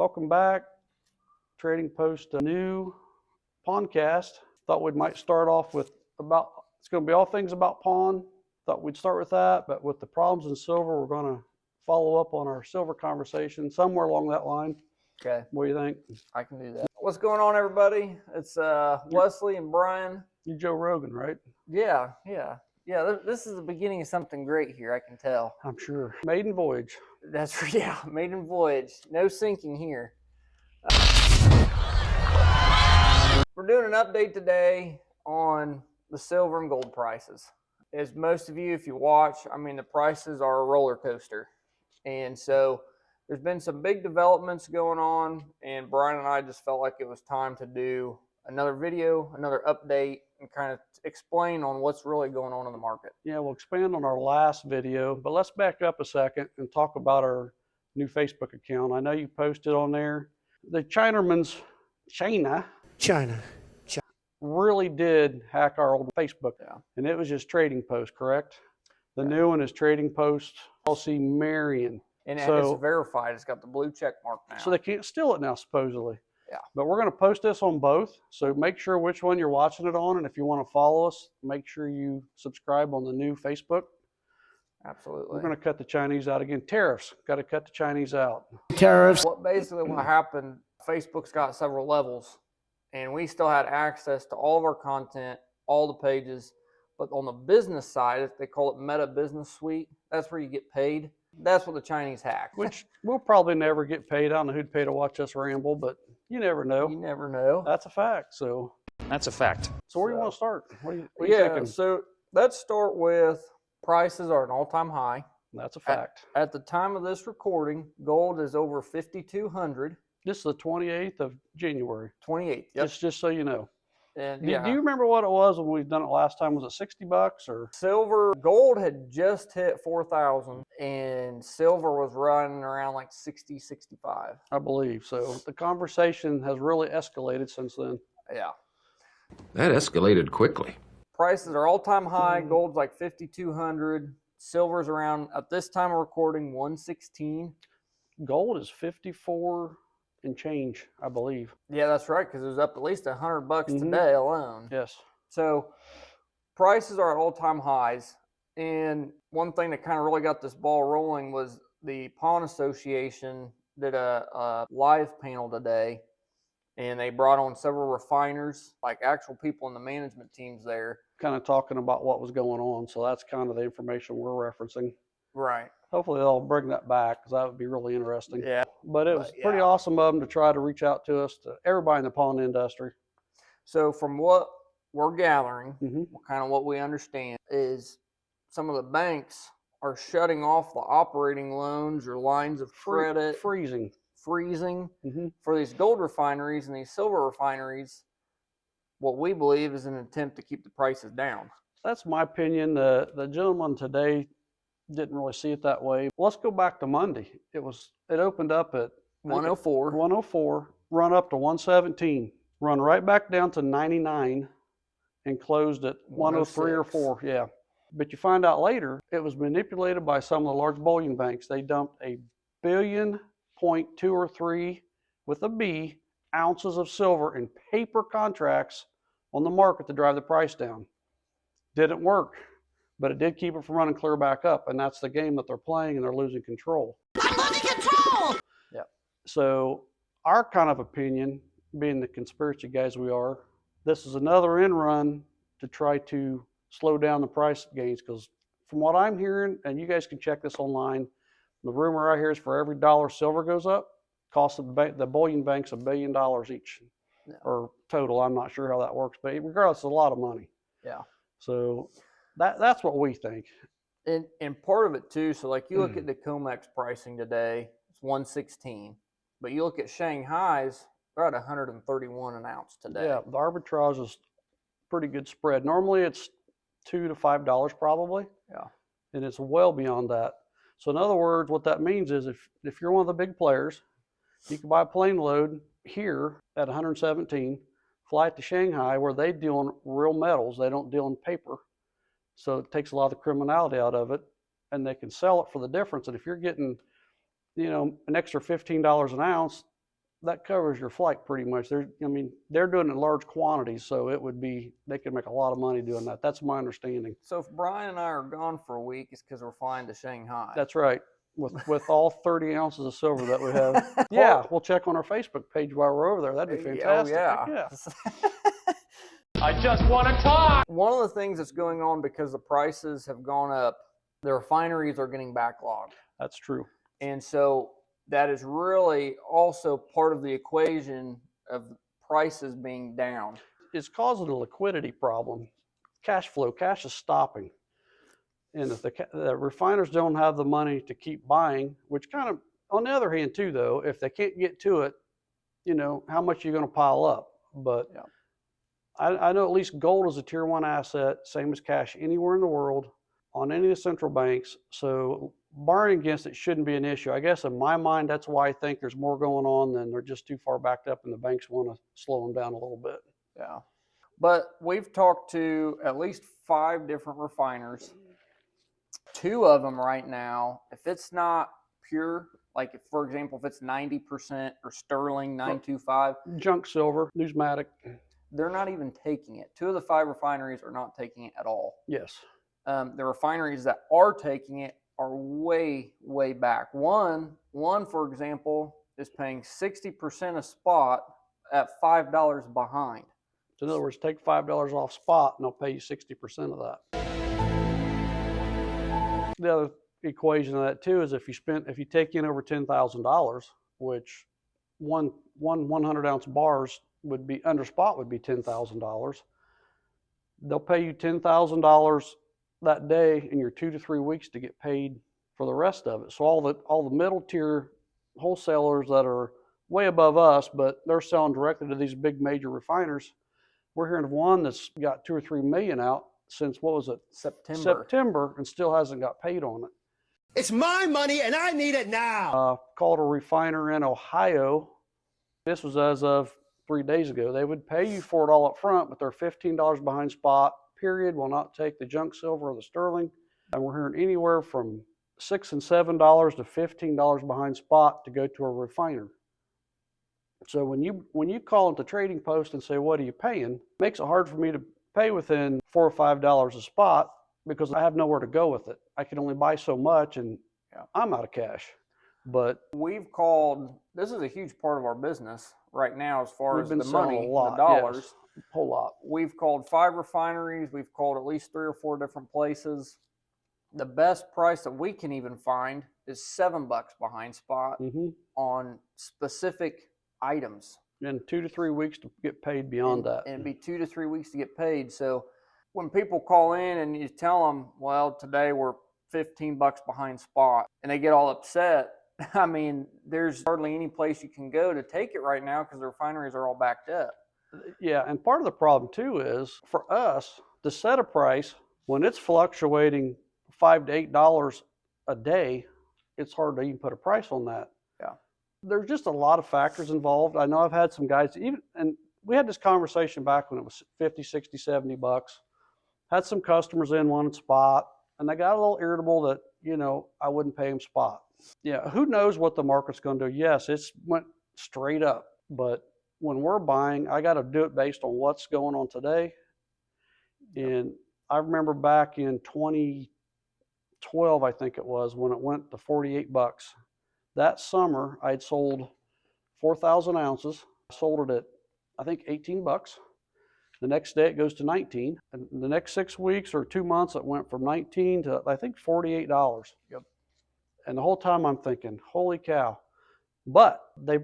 Welcome back. Trading Post, a new Pawncast. Thought we might start off with it's going to be all things about pawn. Thought we'd start with that, but with the problems in silver, we're going to follow up on our silver conversation somewhere along that line. Okay. What do you think? I can do that. What's going on, everybody? It's Wesley and Brian. You're Joe Rogan, right? Yeah. This is the beginning of something great here, I can tell. I'm sure. Maiden voyage. That's maiden voyage. No sinking here. We're doing an update today on the silver and gold prices. As most of you, if you watch, the prices are a roller coaster. And so there's been some big developments going on, and Brian and I just felt like it was time to do another video, another update, and kind of explain on what's really going on in the market. Yeah, we'll expand on our last video, but let's back up a second and talk about our new Facebook account. I know you posted on there. The China really did hack our old Facebook. Yeah. And it was just Trading Post, correct? The new one is Trading Post, LC Marion. And it's verified. It's got the blue check mark now. So they can't steal it now, supposedly. Yeah. But we're going to post this on both. So make sure which one you're watching it on. And if you want to follow us, make sure you subscribe on the new Facebook. Absolutely. We're going to cut the Chinese out again. Tariffs. Got to cut the Chinese out. Tariffs. What happened, Facebook's got several levels. And we still had access to all of our content, all the pages. But on the business side, they call it Meta Business Suite. That's where you get paid. That's what the Chinese hacked. Which we'll probably never get paid. I don't know who'd pay to watch us ramble, but you never know. You never know. That's a fact. That's a fact. So where do you want to start? What are you thinking? So let's start with prices are at an all-time high. That's a fact. At the time of this recording, gold is over 5,200. This is the 28th of January. 28th. Yep. Just so you know. And do you remember what it was when we've done it last time? Was it $60 or? Gold had just hit 4,000 and silver was running around like 60, 65. I believe so. The conversation has really escalated since then. Yeah. That escalated quickly. Prices are all-time high. Gold's like 5,200. Silver's around, at this time of recording, 116. Gold is 54 and change, I believe. Yeah, that's right, because it was up at least $100 today alone. Yes. So prices are at all-time highs. And one thing that kind of really got this ball rolling was the Pawn Association did a live panel today, and they brought on several refiners, like actual people in the management teams there. Kind of talking about what was going on. So that's kind of the information we're referencing. Right. Hopefully they'll bring that back because that would be really interesting. Yeah. But it was pretty awesome of them to try to reach out to us, to everybody in the pawn industry. So from what we're gathering, kind of what we understand is some of the banks are shutting off the operating loans or lines of credit. Freezing for these gold refineries and these silver refineries. What we believe is an attempt to keep the prices down. That's my opinion. The gentleman today didn't really see it that way. Let's go back to Monday. It opened up at 104, run up to 117, run right back down to 99, and closed at 103 or 4. Yeah. But you find out later it was manipulated by some of the large bullion banks. They dumped 1.2 or 3 with a B ounces of silver in paper contracts on the market to drive the price down. Didn't work. But it did keep it from running clear back up, and that's the game that they're playing, and they're losing control. I'm losing control! Yeah. So our kind of opinion, being the conspiracy guys we are, this is another end run to try to slow down the price gains, because from what I'm hearing, and you guys can check this online, the rumor I hear is for every dollar silver goes up, costs the bullion banks $1 billion each, or total. I'm not sure how that works, but regardless, it's a lot of money. Yeah. So that's what we think. And part of it too, so like you look at the COMEX pricing today, it's 116. But you look at Shanghai's, they're at 131 an ounce today. Yeah, the arbitrage is pretty good spread. Normally it's $2 to $5 probably. Yeah. And it's well beyond that. So in other words, what that means is if you're one of the big players, you can buy a plane load here at 117, fly it to Shanghai where they deal in real metals. They don't deal in paper. So it takes a lot of the criminality out of it, and they can sell it for the difference. And if you're getting, an extra $15 an ounce, that covers your flight pretty much. They're doing it in large quantities, so they could make a lot of money doing that. That's my understanding. So if Brian and I are gone for a week, it's because we're flying to Shanghai. That's right. With all 30 ounces of silver that we have. Yeah, we'll check on our Facebook page while we're over there. That'd be fantastic. Oh, yeah. I just want to talk. One of the things that's going on because the prices have gone up, the refineries are getting backlogged. That's true. And so that is really also part of the equation of prices being down. It's causing a liquidity problem. Cash flow, cash is stopping. And if the refiners don't have the money to keep buying, which kind of, on the other hand too, though, if they can't get to it, how much are you going to pile up? But yeah. I know at least gold is a tier 1 asset, same as cash anywhere in the world, on any of the central banks. So borrowing against it shouldn't be an issue. I guess in my mind, that's why I think there's more going on than they're just too far backed up and the banks want to slow them down a little bit. Yeah. But we've talked to at least 5 different refiners. 2 of them right now, if it's not pure, like if, for example, if it's 90% or sterling 925, junk silver, numismatic, they're not even taking it. 2 of the 5 refineries are not taking it at all. Yes. The refineries that are taking it are way, way back. One, for example, is paying 60% of spot at $5 behind. So in other words, take $5 off spot and they'll pay you 60% of that. The other equation of that too is if you take in over $10,000, which one 100-ounce bars would be under spot would be $10,000. They'll pay you $10,000 that day in your 2 to 3 weeks to get paid for the rest of it. So all the middle tier wholesalers that are way above us, but they're selling directly to these big major refiners. We're hearing of one that's got 2 or 3 million out since, what was it? September, and still hasn't got paid on it. It's my money and I need it now. Called a refiner in Ohio. This was as of 3 days ago. They would pay you for it all up front, but they're $15 behind spot, period. Will not take the junk silver or the sterling. And we're hearing anywhere from $6 and $7 to $15 behind spot to go to a refiner. So when you call into Trading Post and say, what are you paying? It makes it hard for me to pay within $4 or $5 a spot because I have nowhere to go with it. I can only buy so much and I'm out of cash. But we've called, this is a huge part of our business right now as far as the money, a lot, the dollars. Yes, a whole lot. We've called 5 refineries. We've called at least 3 or 4 different places. The best price that we can even find is $7 behind spot on specific items. And 2 to 3 weeks to get paid beyond that. And it'd be 2 to 3 weeks to get paid. So when people call in and you tell them, well, today we're $15 behind spot, and they get all upset, I mean, there's hardly any place you can go to take it right now because the refineries are all backed up. Yeah, and part of the problem too is for us to set a price when it's fluctuating $5 to $8 a day, it's hard to even put a price on that. Yeah. There's just a lot of factors involved. I know I've had some guys, and we had this conversation back when it was 50, 60, 70 bucks. Had some customers in wanted spot, and they got a little irritable that, I wouldn't pay them spot. Yeah, who knows what the market's going to do? Yes, it's went straight up, but when we're buying, I got to do it based on what's going on today. And I remember back in 2012, I think it was, when it went to 48 bucks. That summer, I'd sold 4,000 ounces. I sold it at, I think, 18 bucks. The next day it goes to 19. And the next 6 weeks or 2 months, it went from 19 to, I think, $48. Yep. And the whole time I'm thinking, holy cow. But they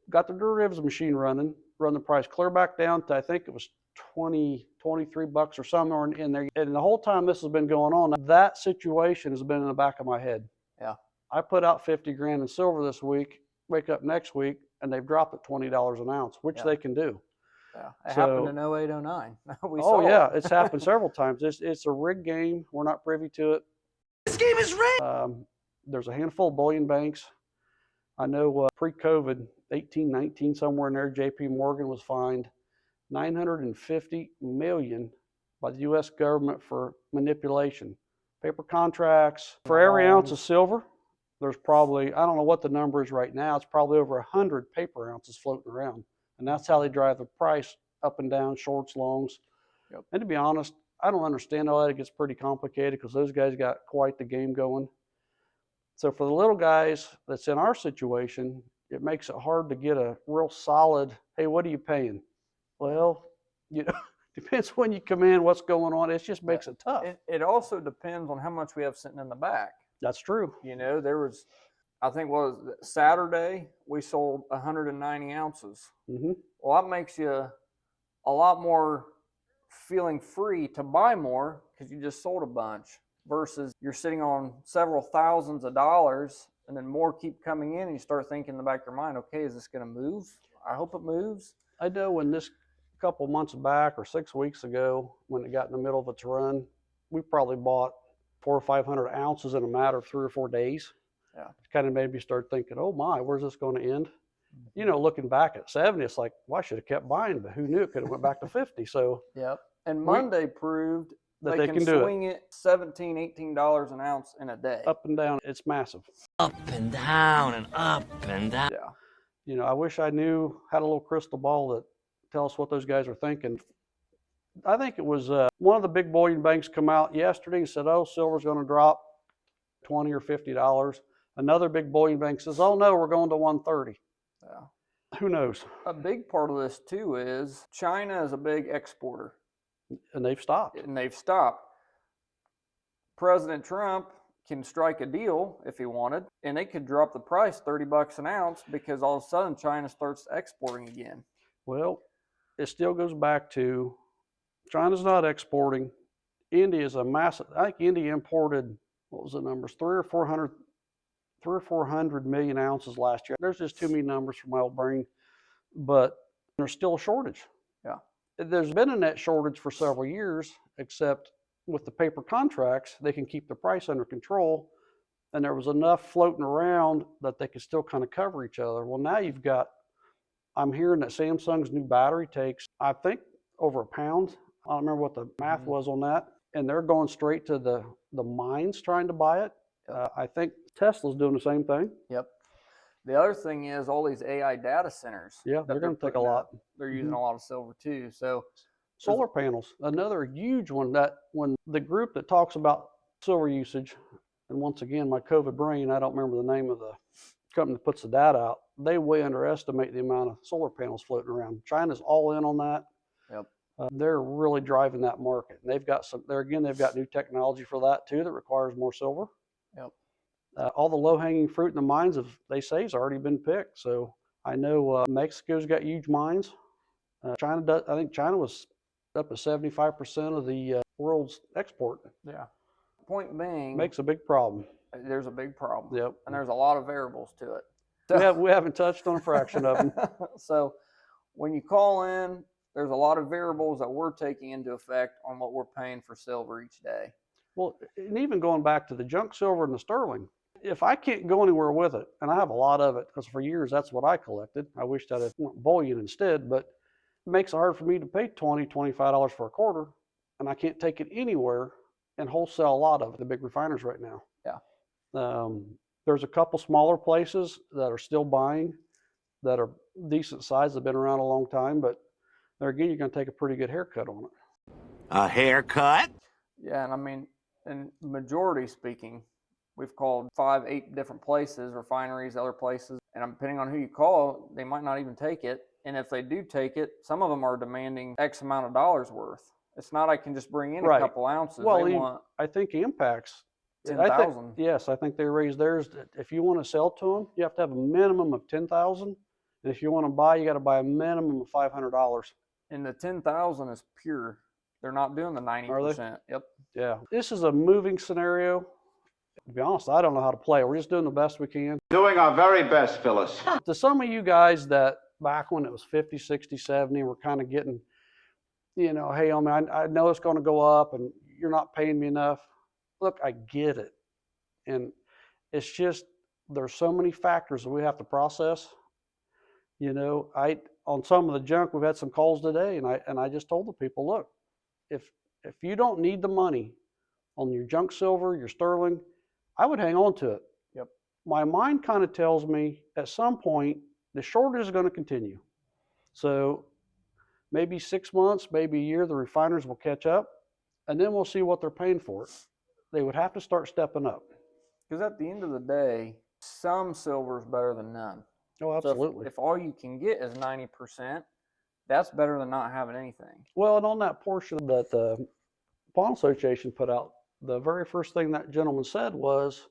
got the derivatives machine running, run the price clear back down to, I think it was 23 bucks or somewhere in there. And the whole time this has been going on, that situation has been in the back of my head. Yeah. I put out 50 grand in silver this week, wake up next week, and they've dropped it $20 an ounce, which they can do. Yeah, it happened in 08, 09. It's happened several times. It's a rigged game. We're not privy to it. This game is rigged. There's a handful of bullion banks. I know pre-COVID, 18, 19, somewhere in there, JP Morgan was fined $950 million by the U.S. government for manipulation. Paper contracts. For every ounce of silver, there's probably, I don't know what the number is right now, it's probably over 100 paper ounces floating around. And that's how they drive the price up and down, shorts, longs. Yep. And to be honest, I don't understand all that. It gets pretty complicated because those guys got quite the game going. So for the little guys that's in our situation, it makes it hard to get a real solid, hey, what are you paying? Well, depends when you come in, what's going on. It just makes it tough. It also depends on how much we have sitting in the back. That's true. There was, I think, Saturday, we sold 190 ounces. Mm-hmm. Well, that makes you a lot more feeling free to buy more because you just sold a bunch versus you're sitting on several thousands of dollars and then more keep coming in and you start thinking in the back of your mind, okay, is this going to move? I hope it moves. I know when this couple months back or 6 weeks ago, when it got in the middle of its run, we probably bought 400 or 500 ounces in a matter of 3 or 4 days. Yeah. It kind of made me start thinking, oh my, where's this going to end? Looking back at 70, it's like, well, I should have kept buying, but who knew it could have went back to 50. So yep. And Monday proved that they can do swing it $17, $18 an ounce in a day. Up and down, it's massive. Up and down and up and down. Yeah. I wish I had a little crystal ball that tell us what those guys are thinking. I think it was one of the big bullion banks come out yesterday and said, oh, silver's going to drop $20 or $50. Another big bullion bank says, oh no, we're going to 130. Yeah. Who knows? A big part of this too is China is a big exporter. And they've stopped. President Trump can strike a deal if he wanted, and they could drop the price $30 an ounce because all of a sudden China starts exporting again. Well, it still goes back to China's not exporting. India is a massive. I think India imported, what was the numbers? 300 or 400 million ounces last year. There's just too many numbers for my old brain, but there's still a shortage. Yeah. There's been a net shortage for several years, except with the paper contracts, they can keep the price under control, and there was enough floating around that they could still kind of cover each other. Well, now I'm hearing that Samsung's new battery takes, I think, over a pound. I don't remember what the math was on that. And they're going straight to the mines trying to buy it. I think Tesla's doing the same thing. Yep. The other thing is all these AI data centers. Yeah, they're going to take a lot. They're using a lot of silver too. So solar panels, another huge one. That when the group that talks about silver usage, and once again, my COVID brain, I don't remember the name of the company that puts the data out, they way underestimate the amount of solar panels floating around. China's all in on that. Yep. They're really driving that market. And they've got they've got new technology for that too that requires more silver. Yep. All the low-hanging fruit in the mines they say has already been picked. So I know Mexico's got huge mines. China does. I think China was up to 75% of the world's export. Yeah. Point being, Makes a big problem. There's a big problem. Yep. And there's a lot of variables to it. We haven't touched on a fraction of them. So when you call in, there's a lot of variables that we're taking into effect on what we're paying for silver each day. Well, and even going back to the junk silver and the sterling, if I can't go anywhere with it, and I have a lot of it because for years that's what I collected. I wished I'd have went bullion instead, but it makes it hard for me to pay $20, $25 for a quarter, and I can't take it anywhere and wholesale a lot of it, the big refiners right now. Yeah. There's a couple smaller places that are still buying that are decent size, have been around a long time, but there again, you're going to take a pretty good haircut on it. A haircut? Yeah, and I mean, in majority speaking, we've called 5, 8 different places, refineries, other places, and depending on who you call, they might not even take it. And if they do take it, some of them are demanding X amount of dollars worth. It's not I can just bring in a couple ounces. Well, they want I think Impact's 10,000. Yes, I think they raised theirs. If you want to sell to them, you have to have a minimum of 10,000, and if you want to buy, you got to buy a minimum of $500. And the 10,000 is pure. They're not doing the 90%. Are they? Yep. Yeah, this is a moving scenario. To be honest, I don't know how to play. We're just doing the best we can. Doing our very best, Phyllis. To some of you guys that back when it was 50, 60, 70, we're kind of getting, hey, I know it's going to go up and you're not paying me enough. Look, I get it. And it's just, there's so many factors that we have to process. On some of the junk, we've had some calls today, and I just told the people, look, if you don't need the money on your junk silver, your sterling, I would hang on to it. Yep. my mind kind of tells me at some point the shortage is going to continue. So maybe 6 months, maybe a year, the refiners will catch up, and then we'll see what they're paying for it. They would have to start stepping up. Because at the end of the day, some silver is better than none. Oh, absolutely. So if all you can get is 90%, that's better than not having anything. Well, and on that portion that the Pawn Association put out, the very first thing that gentleman said was,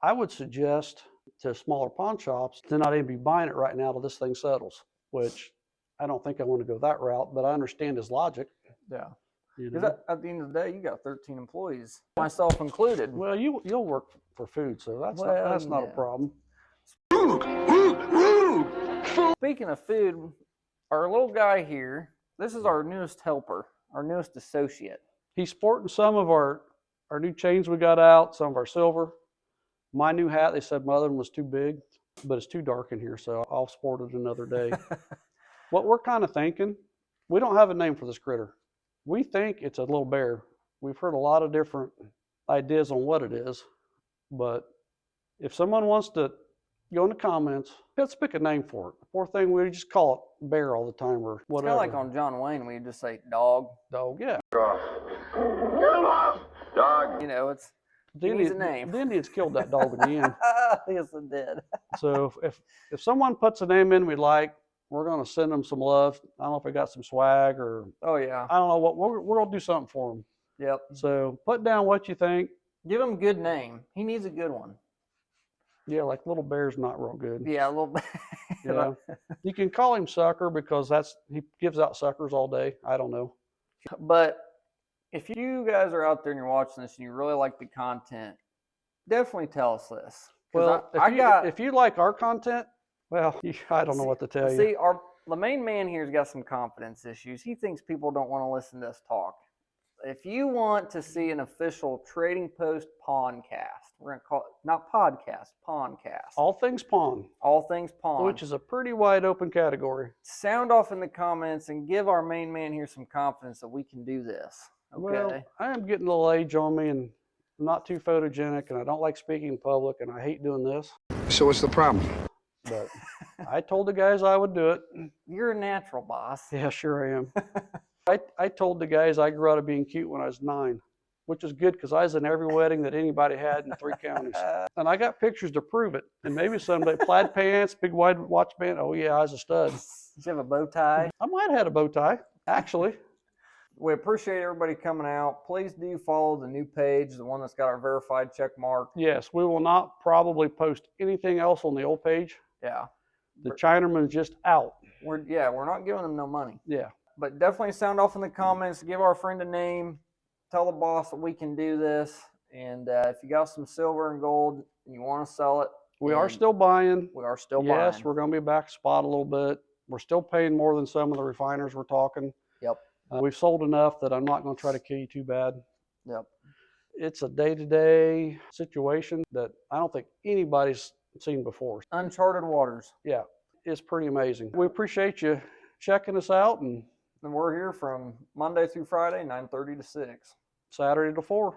I would suggest to smaller pawn shops to not even be buying it right now till this thing settles, which I don't think I want to go that route, but I understand his logic. Yeah. You Because know? at the end of the day, you got 13 employees, myself included. Well, you'll work for food, so that's not a problem. Speaking of food, our little guy here, this is our newest helper, our newest associate. He's sporting some of our new chains we got out, some of our silver. My new hat, they said my other one was too big, but it's too dark in here, so I'll sport it another day. What we're kind of thinking, we don't have a name for this critter. We think it's a little bear. We've heard a lot of different ideas on what it is, but if someone wants to go in the comments, let's pick a name for it. The poor thing, we just call it bear all the time or It's whatever. kind of like on John Wayne, we just say dog. Dog, yeah. Dog. You know, it's The needs a Indians, name. the Indians killed that dog in the end. yes, it did. So if someone puts a name in we like, we're going to send them some love. I don't know if we got some swag or Oh yeah. I don't know what we're going to do something for them. Yep. So put down what you think. Give him a good name. He needs a good one. Yeah, like Little Bear's not real good. Yeah, a little bit. Yeah. You can call him Sucker because he gives out suckers all day. I don't know. But if you guys are out there and you're watching this and you really like the content, definitely tell us this. Well, if you like our content, well, I don't know what to tell you. See, the main man here's got some confidence issues. He thinks people don't want to listen to us talk. If you want to see an official Trading Post Pawncast, we're going to call it, not podcast, Pawncast. All things pawn, All things pawn. which is a pretty wide open category. Sound off in the comments and give our main man here some confidence that we can do this. Okay. Well, I am getting a little age on me and I'm not too photogenic and I don't like speaking in public and I hate doing this. So what's the problem? But I told the guys I would do it. You're a natural, boss. Yeah, sure I am. I told the guys I grew out of being cute when I was 9, which is good because I was in every wedding that anybody had in 3 counties. And I got pictures to prove it. And maybe someday, plaid pants, big wide watch band. Oh yeah, I was a stud. Did you have a bow tie? I might have had a bow tie, actually. We appreciate everybody coming out. Please do follow the new page, the one that's got our verified check mark. Yes, we will not probably post anything else on the old page. Yeah. The Chinaman's just out. We're not giving them no money. Yeah. But definitely sound off in the comments. Give our friend a name. Tell the boss that we can do this. And if you got some silver and gold and you want to sell it, We are still buying. We are still buying. Yes, we're going to be back spot a little bit. We're still paying more than some of the refiners we're talking. Yep. We've sold enough that I'm not going to try to kill you too bad. Yep. It's a day-to-day situation that I don't think anybody's seen before. Uncharted waters. Yeah, it's pretty amazing. We appreciate you checking us out, and And we're here from Monday through Friday, 9:30 to 6. Saturday to 4.